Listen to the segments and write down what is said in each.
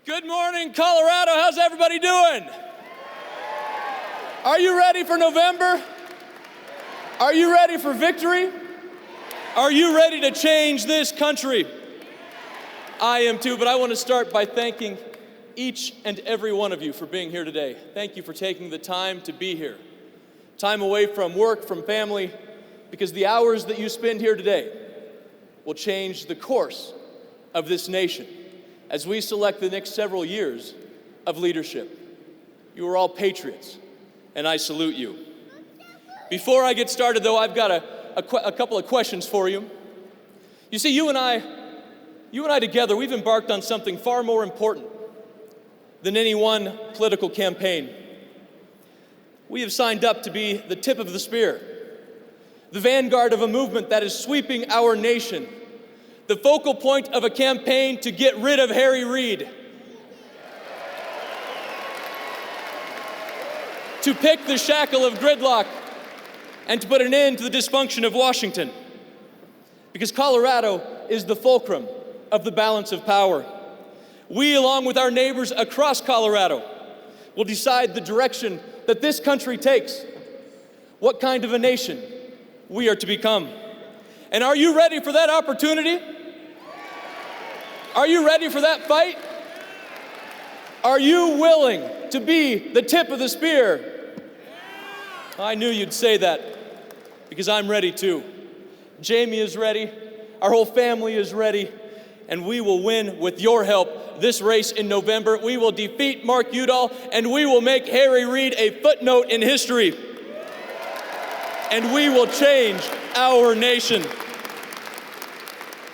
Good morning, Colorado. How's everybody doing? Are you ready for November? Are you ready for victory? Are you ready to change this country? I am too, but I want to start by thanking each and every one of you for being here today. Thank you for taking the time to be here. Time away from work, from family, because the hours that you spend here today will change the course of this nation as we select the next several years of leadership. You are all patriots, and I salute you. Before I get started, though, I've got a couple of questions for you. You see, you and I together, we've embarked on something far more important than any one political campaign. We have signed up to be the tip of the spear, the vanguard of a movement that is sweeping our nation, the focal point of a campaign to get rid of Harry Reid, to pick the shackle of gridlock, and to put an end to the dysfunction of Washington. Because Colorado is the fulcrum of the balance of power. We, along with our neighbors across Colorado, will decide the direction that this country takes, what kind of a nation we are to become. And are you ready for that opportunity? Are you ready for that fight? Are you willing to be the tip of the spear? I knew you'd say that, because I'm ready too. Jamie is ready, our whole family is ready, and we will win with your help this race in November. We will defeat Mark Udall, and we will make Harry Reid a footnote in history. And we will change our nation.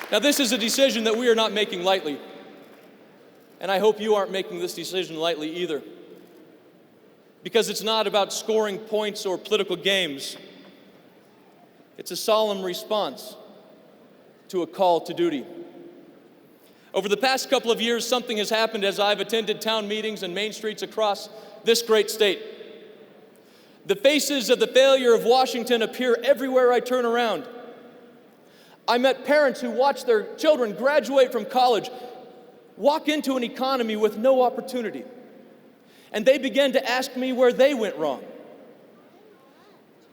Now, this is a decision that we are not making lightly, and I hope you aren't making this decision lightly either, because it's not about scoring points or political games. It's a solemn response to a call to duty. Over the past couple of years, something has happened as I've attended town meetings and main streets across this great state. The faces of the failure of Washington appear everywhere I turn around. I met parents who watched their children graduate from college, walk into an economy with no opportunity, and they began to ask me where they went wrong.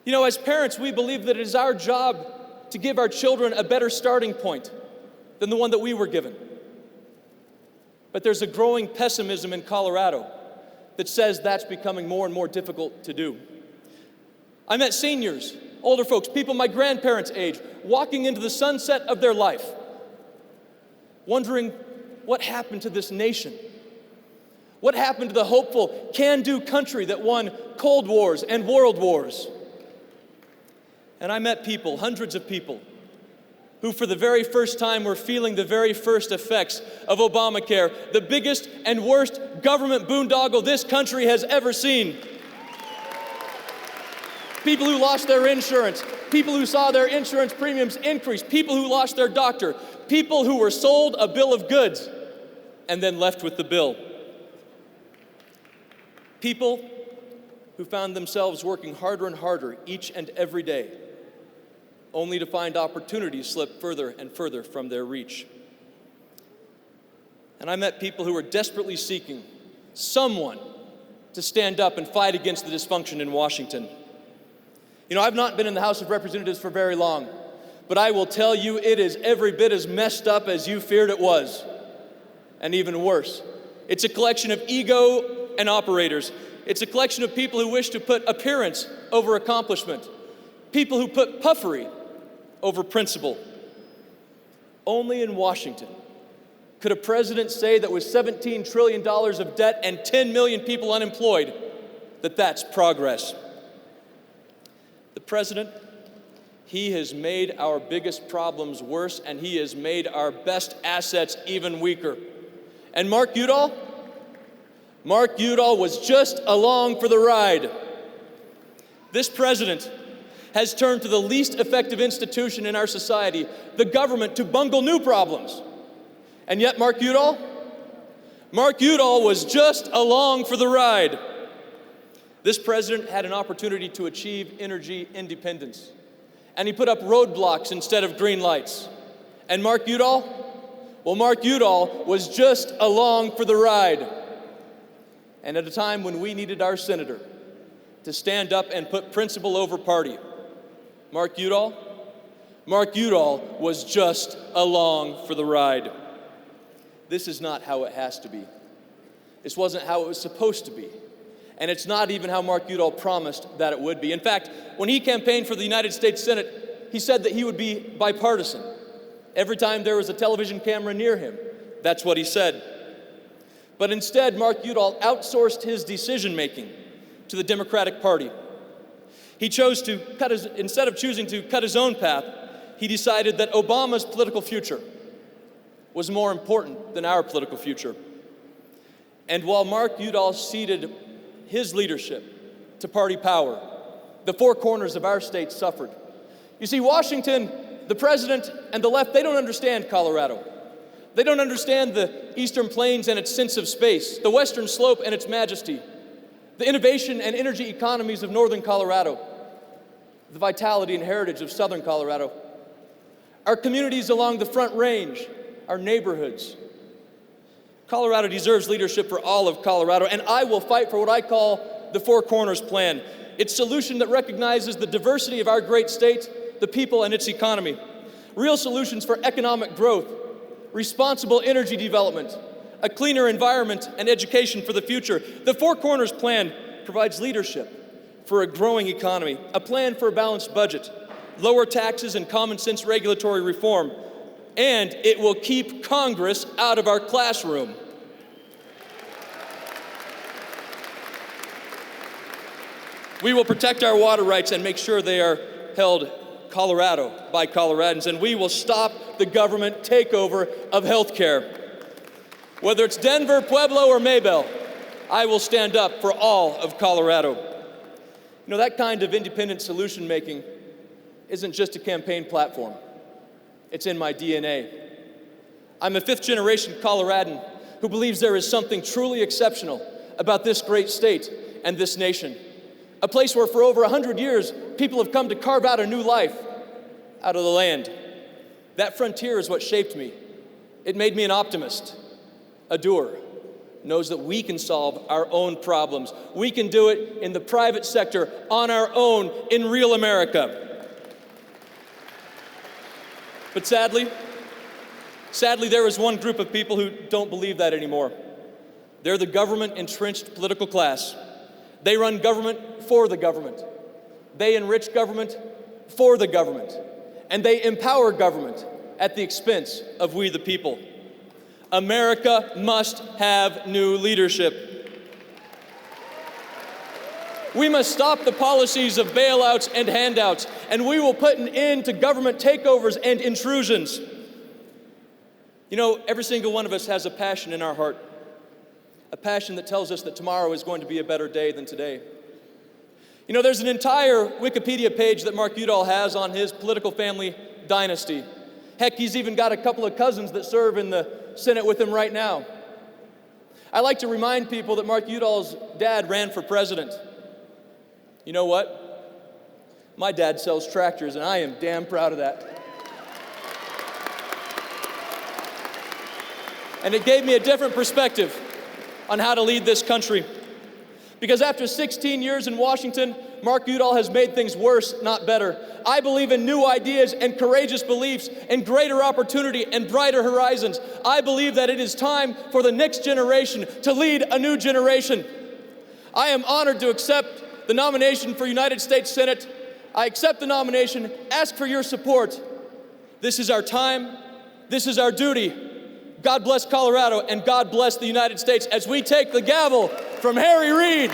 You know, as parents, we believe that it is our job to give our children a better starting point than the one that we were given. But there's a growing pessimism in Colorado that says that's becoming more and more difficult to do. I met seniors, older folks, people my grandparents' age, walking into the sunset of their life, wondering what happened to this nation. What happened to the hopeful, can-do country that won Cold Wars and World Wars? And I met people, hundreds of people, who for the very first time were feeling the very first effects of Obamacare, the biggest and worst government boondoggle this country has ever seen. People who lost their insurance, people who saw their insurance premiums increase, people who lost their doctor, people who were sold a bill of goods and then left with the bill. People who found themselves working harder and harder each and every day, only to find opportunities slip further and further from their reach. And I met people who were desperately seeking someone to stand up and fight against the dysfunction in Washington. You know, I've not been in the House of Representatives for very long, but I will tell you it is every bit as messed up as you feared it was, and even worse. It's a collection of ego and operators. It's a collection of people who wish to put appearance over accomplishment, people who put puffery over principle. Only in Washington could a president say that with $17 trillion of debt and 10 million people unemployed, that that's progress. The president, he has made our biggest problems worse, and he has made our best assets even weaker. And Mark Udall was just along for the ride. This president has turned to the least effective institution in our society, the government, to bungle new problems. And yet Mark Udall was just along for the ride. This president had an opportunity to achieve energy independence, and he put up roadblocks instead of green lights. And Mark Udall, Well, Mark Udall was just along for the ride. And at a time when we needed our senator to stand up and put principle over party, Mark Udall was just along for the ride. This is not how it has to be. This wasn't how it was supposed to be. And it's not even how Mark Udall promised that it would be. In fact, when he campaigned for the United States Senate, he said that he would be bipartisan. Every time there was a television camera near him, that's what he said. But instead, Mark Udall outsourced his decision-making to the Democratic Party. He chose to instead of choosing to cut his own path, he decided that Obama's political future was more important than our political future. And while Mark Udall ceded his leadership to party power, the four corners of our state suffered. You see, Washington, the president, and the left, they don't understand Colorado. They don't understand the Eastern Plains and its sense of space, the Western Slope and its majesty, the innovation and energy economies of Northern Colorado, the vitality and heritage of Southern Colorado, our communities along the Front Range, our neighborhoods. Colorado deserves leadership for all of Colorado, and I will fight for what I call the Four Corners Plan. It's a solution that recognizes the diversity of our great state, the people, and its economy. Real solutions for economic growth, responsible energy development, a cleaner environment, and education for the future. The Four Corners Plan provides leadership for a growing economy, a plan for a balanced budget, lower taxes and common sense regulatory reform, and it will keep Congress out of our classroom. We will protect our water rights and make sure they are held Colorado by Coloradans, and we will stop the government takeover of health care. Whether it's Denver, Pueblo, or Maybell, I will stand up for all of Colorado. You know, that kind of independent solution making isn't just a campaign platform. It's in my DNA. I'm a fifth-generation Coloradan who believes there is something truly exceptional about this great state and this nation. A place where for over 100 years, people have come to carve out a new life out of the land. That frontier is what shaped me. It made me an optimist, a doer, knows that we can solve our own problems. We can do it in the private sector, on our own, in real America. But sadly, there is one group of people who don't believe that anymore. They're the government-entrenched political class. They run government for the government. They enrich government for the government. And they empower government at the expense of we the people. America must have new leadership. We must stop the policies of bailouts and handouts, and we will put an end to government takeovers and intrusions. You know, every single one of us has a passion in our heart, a passion that tells us that tomorrow is going to be a better day than today. You know, there's an entire Wikipedia page that Mark Udall has on his political family dynasty. Heck, he's even got a couple of cousins that serve in the Senate with him right now. I like to remind people that Mark Udall's dad ran for president. You know what? My dad sells tractors, and I am damn proud of that. And it gave me a different perspective on how to lead this country. Because after 16 years in Washington, Mark Udall has made things worse, not better. I believe in new ideas and courageous beliefs and greater opportunity and brighter horizons. I believe that it is time for the next generation to lead a new generation. I am honored to accept the nomination for United States Senate. I accept the nomination, ask for your support. This is our time, this is our duty. God bless Colorado, and God bless the United States as we take the gavel from Harry Reid.